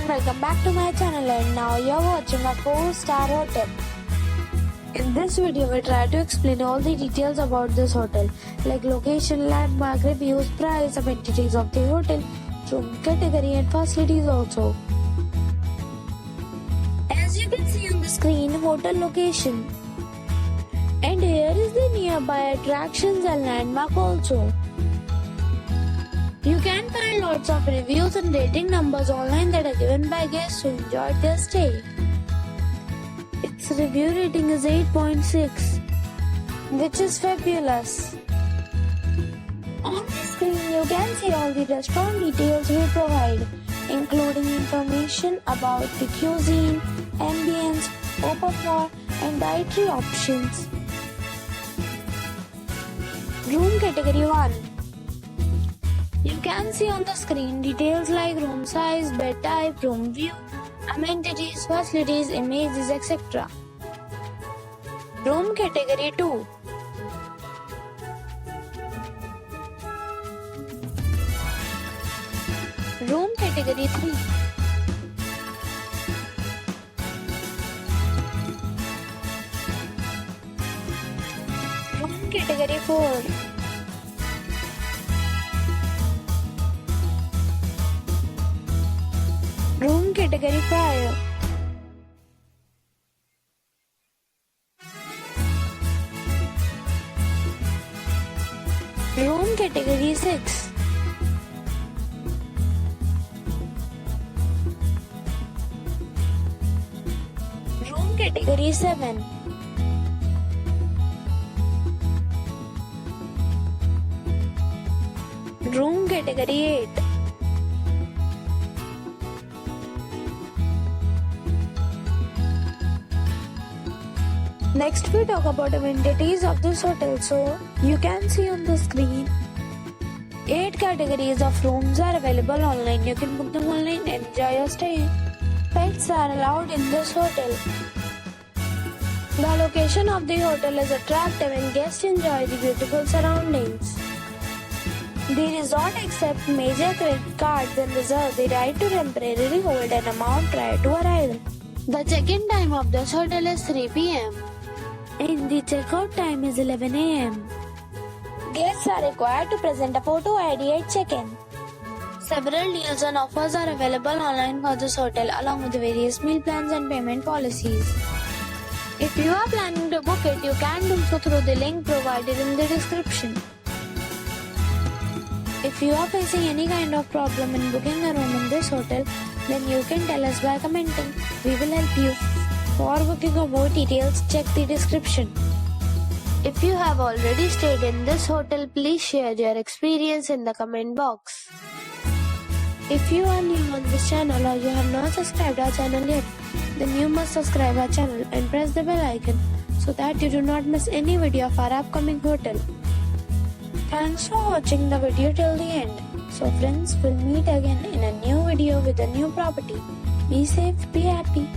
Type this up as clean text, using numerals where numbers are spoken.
welcome back to my channel, and now you're watching a 4-star hotel. In this video we try to explain all the details about this hotel, like location, landmark, reviews, price, amenities of the hotel, room category and facilities also. As you can see on the screen, hotel location. And here is the nearby attractions and landmark also. You can find lots of reviews and rating numbers online that are given by guests who enjoyed their stay. Its review rating is 8.6, which is fabulous. On the screen you can see all the restaurant details we provide, including information about the cuisine, ambience, open floor and dietary options. Room category 1. You can see on the screen details like room size, bed type, room view, amenities, facilities, images, etc. Room category 2. Room category 3. Room category 4. Room category 5. Room category 6. Room category 7. Room category 8. Next we talk about amenities of this hotel. So you can see on the screen 8 categories of rooms are available online. You can book them online and enjoy your stay. Pets are allowed in this hotel. The location of the hotel is attractive and guests enjoy the beautiful surroundings. The resort accepts major credit cards and reserves the right to temporarily hold an amount prior to arrival. The check-in time of this hotel is 3 p.m. and the checkout time is 11 a.m. Guests are required to present a photo ID at check-in. Several deals and offers are available online for this hotel along with various meal plans and payment policies. If you are planning to book it, you can do so through the link provided in the description. If you are facing any kind of problem in booking a room in this hotel, then you can tell us by commenting. We will help you. For booking or more details, check the description. If you have already stayed in this hotel, please share your experience in the comment box. If you are new on this channel or you have not subscribed our channel yet, then you must subscribe our channel and press the bell icon so that you do not miss any video of our upcoming hotel. Thanks for watching the video till the end. So friends, we'll meet again in a new video with a new property. Be safe, be happy.